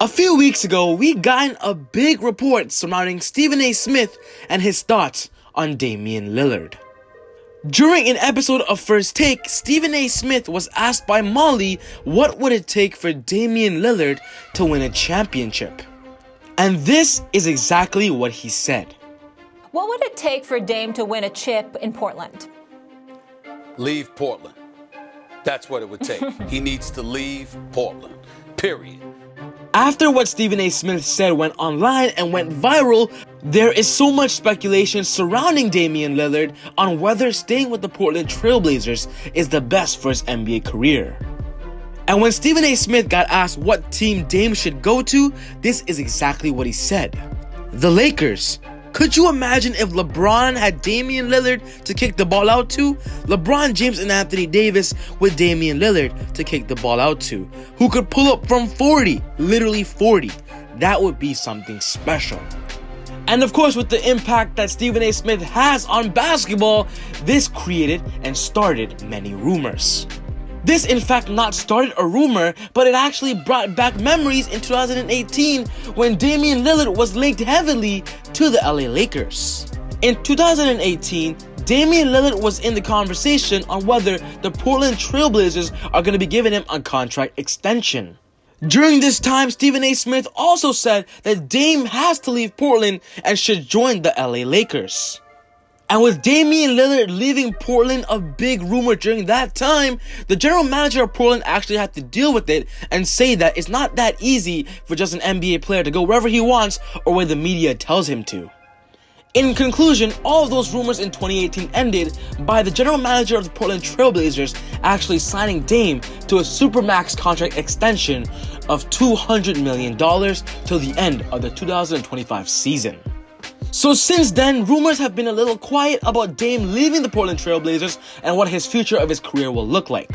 A few weeks ago, we got a big report surrounding Stephen A. Smith and his thoughts on Damian Lillard. During an episode of First Take, Stephen A. Smith was asked by Molly what would it take for Damian Lillard to win a championship. And this is exactly what he said. What would it take for Dame to win a chip in Portland? Leave Portland. That's what it would take. He needs to leave Portland. Period. After what Stephen A. Smith said went online and went viral, there is so much speculation surrounding Damian Lillard on whether staying with the Portland Trail Blazers is the best for his NBA career. And when Stephen A. Smith got asked what team Dame should go to, this is exactly what he said. The Lakers. Could you imagine if LeBron had Damian Lillard to kick the ball out to? LeBron James and Anthony Davis with Damian Lillard to kick the ball out to, who could pull up from 40, literally 40. That would be something special. And of course, with the impact that Stephen A. Smith has on basketball, this created and started many rumors. This in fact not started a rumor, but it actually brought back memories in 2018 when Damian Lillard was linked heavily to the LA Lakers. In 2018, Damian Lillard was in the conversation on whether the Portland Trail Blazers are going to be giving him a contract extension. During this time, Stephen A. Smith also said that Dame has to leave Portland and should join the LA Lakers. And with Damian Lillard leaving Portland, a big rumor during that time, the general manager of Portland actually had to deal with it and say that it's not that easy for just an NBA player to go wherever he wants or where the media tells him to. In conclusion, all of those rumors in 2018 ended by the general manager of the Portland Trail Blazers actually signing Dame to a supermax contract extension of $200 million till the end of the 2025 season. So since then, rumors have been a little quiet about Dame leaving the Portland Trail Blazers and what his future of his career will look like.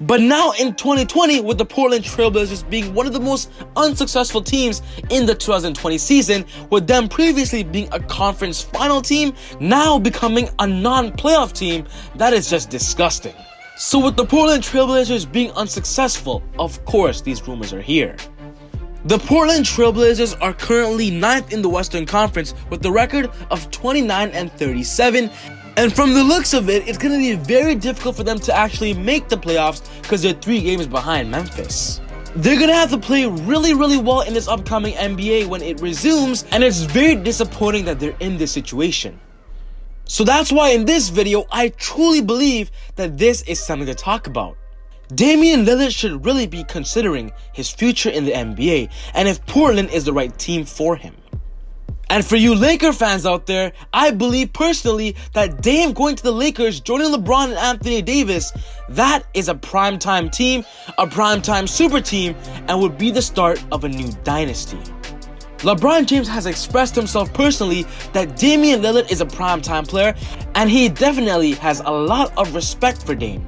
But now in 2020, with the Portland Trail Blazers being one of the most unsuccessful teams in the 2020 season, with them previously being a conference final team, now becoming a non-playoff team, that is just disgusting. So with the Portland Trail Blazers being unsuccessful, of course these rumors are here. The Portland Trail Blazers are currently 9th in the Western Conference with a record of 29-37, and from the looks of it, it's going to be very difficult for them to actually make the playoffs because they're 3 games behind Memphis. They're going to have to play really well in this upcoming NBA when it resumes, and it's very disappointing that they're in this situation. So that's why in this video, I truly believe that this is something to talk about. Damian Lillard should really be considering his future in the NBA and if Portland is the right team for him. And for you Laker fans out there, I believe personally that Dame going to the Lakers, joining LeBron and Anthony Davis, that is a primetime team, a primetime super team, and would be the start of a new dynasty. LeBron James has expressed himself personally that Damian Lillard is a primetime player, and he definitely has a lot of respect for Dame.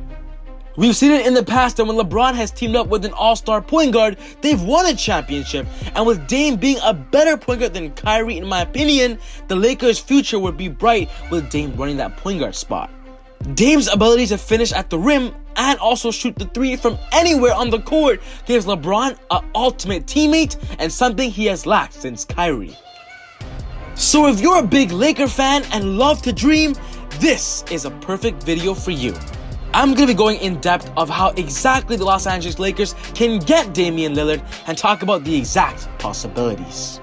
We've seen it in the past that when LeBron has teamed up with an all-star point guard, they've won a championship. And with Dame being a better point guard than Kyrie, in my opinion, the Lakers' future would be bright with Dame running that point guard spot. Dame's ability to finish at the rim and also shoot the 3 from anywhere on the court gives LeBron an ultimate teammate and something he has lacked since Kyrie. So if you're a big Laker fan and love to dream, this is a perfect video for you. I'm going to be going in depth of how exactly the Los Angeles Lakers can get Damian Lillard and talk about the exact possibilities.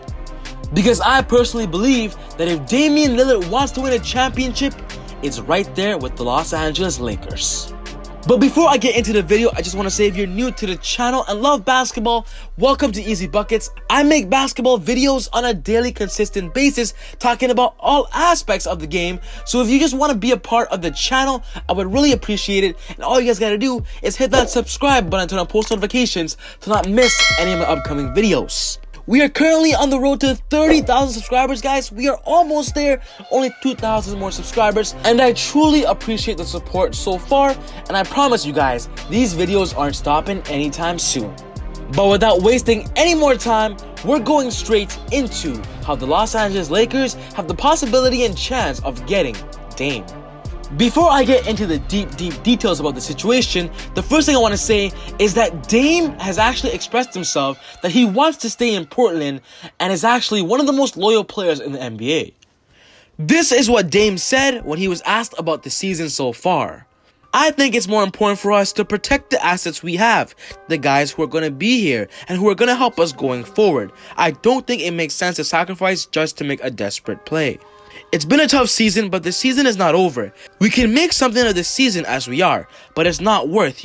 Because I personally believe that if Damian Lillard wants to win a championship, it's right there with the Los Angeles Lakers. But before I get into the video, I just want to say if you're new to the channel and love basketball, welcome to ezBUCKETz. I make basketball videos on a daily consistent basis talking about all aspects of the game. So if you just want to be a part of the channel, I would really appreciate it. And all you guys got to do is hit that subscribe button and turn on post notifications to not miss any of my upcoming videos. We are currently on the road to 30,000 subscribers, guys. We are almost there, only 2,000 more subscribers. And I truly appreciate the support so far. And I promise you guys, these videos aren't stopping anytime soon. But without wasting any more time, we're going straight into how the Los Angeles Lakers have the possibility and chance of getting Dame. Before I get into the deep details about the situation, the first thing I want to say is that Dame has actually expressed himself that he wants to stay in Portland and is actually one of the most loyal players in the NBA. This is what Dame said when he was asked about the season so far. I think it's more important for us to protect the assets we have, the guys who are going to be here and who are going to help us going forward. I don't think it makes sense to sacrifice just to make a desperate play. It's been a tough season, but the season is not over. We can make something of this season as we are, but it's not worth,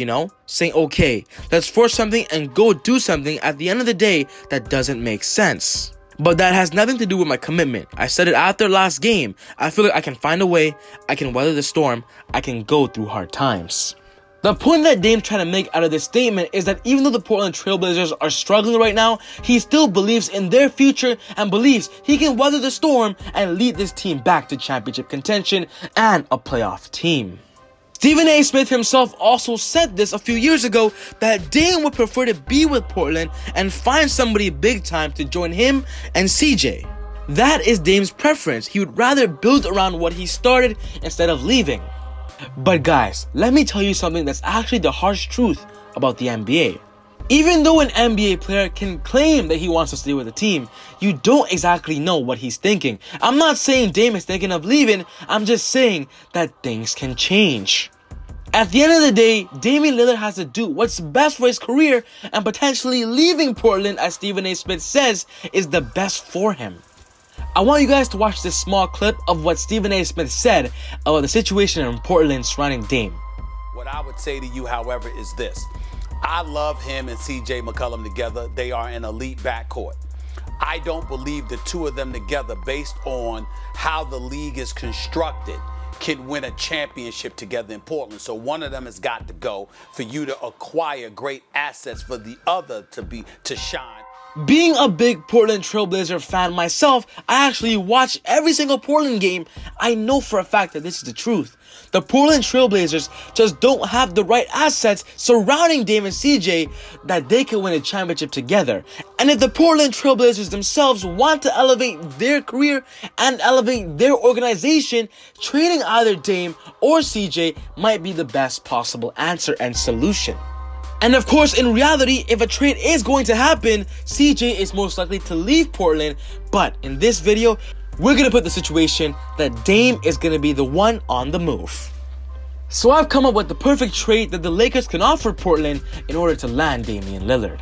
saying, okay, let's force something and go do something at the end of the day that doesn't make sense. But that has nothing to do with my commitment. I said it after last game. I feel like I can find a way, I can weather the storm, I can go through hard times. The point that Dame's trying to make out of this statement is that even though the Portland Trailblazers are struggling right now, he still believes in their future and believes he can weather the storm and lead this team back to championship contention and a playoff team. Stephen A. Smith himself also said this a few years ago, that Dame would prefer to be with Portland and find somebody big time to join him and CJ. That is Dame's preference. He would rather build around what he started instead of leaving. But guys, let me tell you something that's actually the harsh truth about the NBA. Even though an NBA player can claim that he wants to stay with the team, you don't exactly know what he's thinking. I'm not saying Dame is thinking of leaving, I'm just saying that things can change. At the end of the day, Damian Lillard has to do what's best for his career, and potentially leaving Portland, as Stephen A. Smith says, is the best for him. I want you guys to watch this small clip of what Stephen A. Smith said about the situation in Portland surrounding Dame. What I would say to you, however, is this. I love him and CJ McCollum together. They are an elite backcourt. I don't believe the two of them together, based on how the league is constructed, can win a championship together in Portland. So one of them has got to go for you to acquire great assets for the other to shine. Being a big Portland Trailblazer fan myself, I actually watch every single Portland game. I know for a fact that this is the truth. The Portland Trailblazers just don't have the right assets surrounding Dame and CJ that they can win a championship together. And if the Portland Trailblazers themselves want to elevate their career and elevate their organization, trading either Dame or CJ might be the best possible answer and solution. And of course, in reality, if a trade is going to happen, CJ is most likely to leave Portland. But in this video, we're going to put the situation that Dame is going to be the one on the move. So I've come up with the perfect trade that the Lakers can offer Portland in order to land Damian Lillard.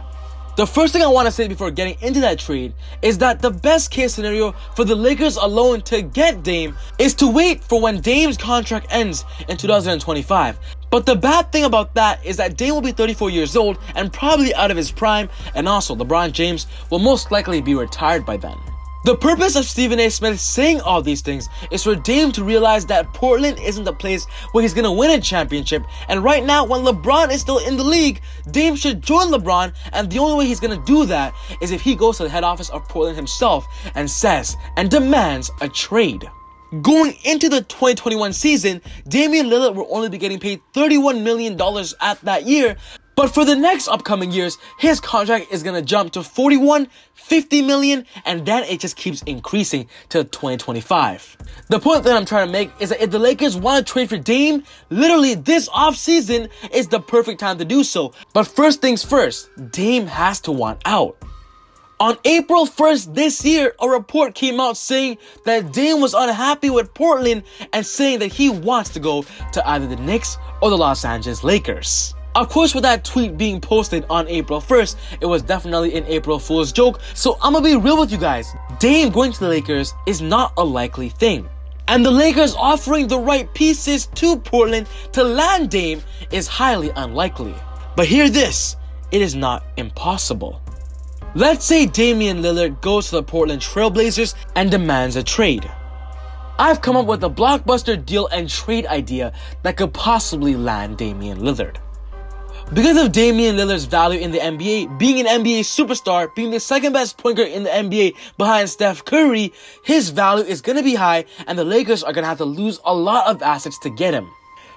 The first thing I want to say before getting into that trade is that the best case scenario for the Lakers alone to get Dame is to wait for when Dame's contract ends in 2025. But the bad thing about that is that Dame will be 34 years old and probably out of his prime, and also LeBron James will most likely be retired by then. The purpose of Stephen A. Smith saying all these things is for Dame to realize that Portland isn't the place where he's gonna win a championship, and right now when LeBron is still in the league, Dame should join LeBron, and the only way he's gonna do that is if he goes to the head office of Portland himself and says and demands a trade. Going into the 2021 season, Damian Lillard will only be getting paid $31 million at that year, but for the next upcoming years, his contract is going to jump to 41, 50 million, and then it just keeps increasing to 2025. The point that I'm trying to make is that if the Lakers want to trade for Dame, literally this offseason is the perfect time to do so. But first things first, Dame has to want out. On April 1st this year, a report came out saying that Dame was unhappy with Portland and saying that he wants to go to either the Knicks or the Los Angeles Lakers. Of course, with that tweet being posted on April 1st, it was definitely an April Fool's joke, so I'm gonna be real with you guys. Dame going to the Lakers is not a likely thing. And the Lakers offering the right pieces to Portland to land Dame is highly unlikely. But hear this, it is not impossible. Let's say Damian Lillard goes to the Portland Trailblazers and demands a trade. I've come up with a blockbuster deal and trade idea that could possibly land Damian Lillard. Because of Damian Lillard's value in the NBA, being an NBA superstar, being the second best point guard in the NBA behind Steph Curry, his value is going to be high and the Lakers are going to have to lose a lot of assets to get him.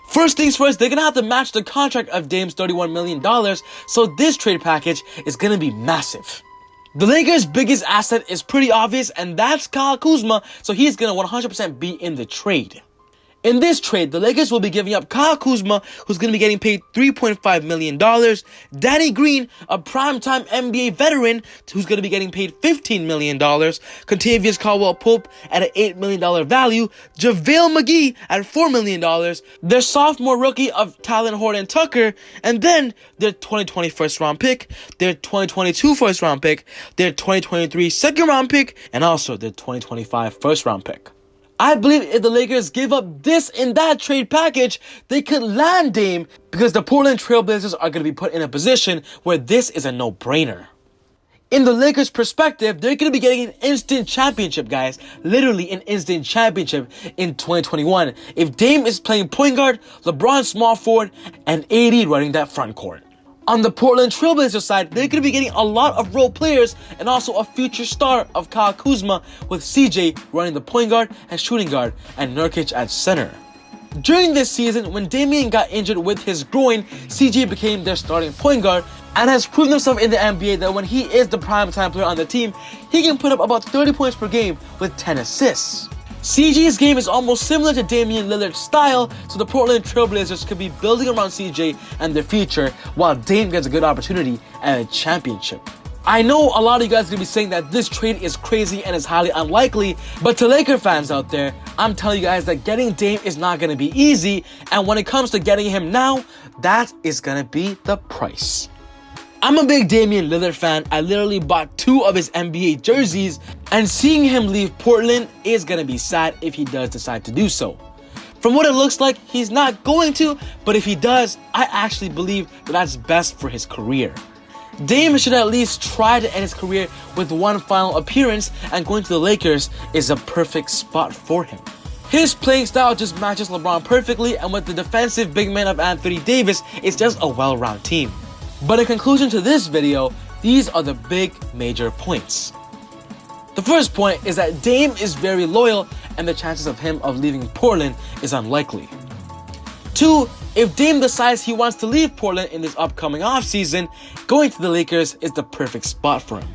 First things first, they're going to have to match the contract of Dame's $31 million, so this trade package is going to be massive. The Lakers' biggest asset is pretty obvious, and that's Kyle Kuzma, so he's going to 100% be in the trade. In this trade, the Lakers will be giving up Kyle Kuzma, who's going to be getting paid $3.5 million, Danny Green, a primetime NBA veteran, who's going to be getting paid $15 million, Kentavious Caldwell-Pope at an $8 million value, JaVale McGee at $4 million, their sophomore rookie of Talon Horton Tucker, and then their 2020 first round pick, their 2022 first round pick, their 2023 second round pick, and also their 2025 first round pick. I believe if the Lakers give up this in that trade package, they could land Dame because the Portland Trail Blazers are going to be put in a position where this is a no-brainer. In the Lakers' perspective, they're going to be getting an instant championship, guys. Literally an instant championship in 2021. If Dame is playing point guard, LeBron small forward, and AD running that front court. On the Portland Trail Blazers side, they're going to be getting a lot of role players and also a future star of Kyle Kuzma with CJ running the point guard and shooting guard and Nurkic at center. During this season, when Damian got injured with his groin, CJ became their starting point guard and has proven himself in the NBA that when he is the primetime player on the team, he can put up about 30 points per game with 10 assists. CJ's game is almost similar to Damian Lillard's style, so the Portland Trail Blazers could be building around CJ and their future while Dame gets a good opportunity at a championship. I know a lot of you guys are going to be saying that this trade is crazy and is highly unlikely, but to Laker fans out there, I'm telling you guys that getting Dame is not going to be easy, and when it comes to getting him now, that is going to be the price. I'm a big Damian Lillard fan. I literally bought 2 of his NBA jerseys, and seeing him leave Portland is going to be sad if he does decide to do so. From what it looks like, he's not going to, but if he does, I actually believe that that's best for his career. Dame should at least try to end his career with one final appearance, and going to the Lakers is a perfect spot for him. His playing style just matches LeBron perfectly, and with the defensive big man of Anthony Davis, it's just a well-rounded team. But in conclusion to this video, these are the big major points. The first point is that Dame is very loyal and the chances of him leaving Portland is unlikely. 2, if Dame decides he wants to leave Portland in this upcoming offseason, going to the Lakers is the perfect spot for him.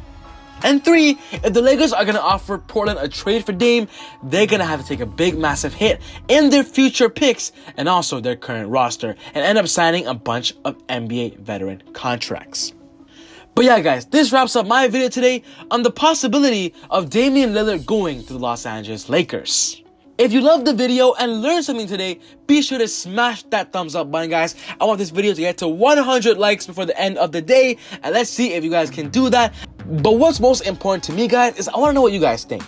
And 3, if the Lakers are going to offer Portland a trade for Dame, they're going to have to take a big massive hit in their future picks and also their current roster and end up signing a bunch of NBA veteran contracts. But yeah guys, this wraps up my video today on the possibility of Damian Lillard going to the Los Angeles Lakers. If you loved the video and learned something today, be sure to smash that thumbs up button, guys. I want this video to get to 100 likes before the end of the day, and let's see if you guys can do that. But what's most important to me, guys, is I want to know what you guys think.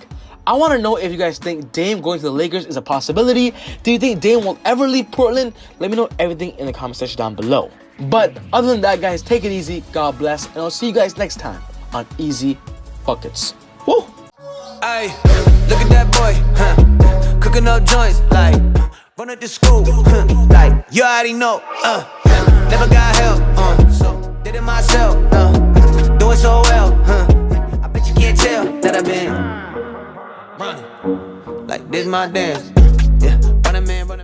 I want to know if you guys think Dame going to the Lakers is a possibility. Do you think Dame will ever leave Portland? Let me know everything in the comment section down below. But other than that, guys, take it easy, God bless, and I'll see you guys next time on ezBUCKETz. Woo! Ay, look at that boy, cooking up joints, like, run at the school, like, you already know, never got help, so did it myself, doing so well, I bet you can't tell that I've been running, like, this my dance, yeah, running man, running.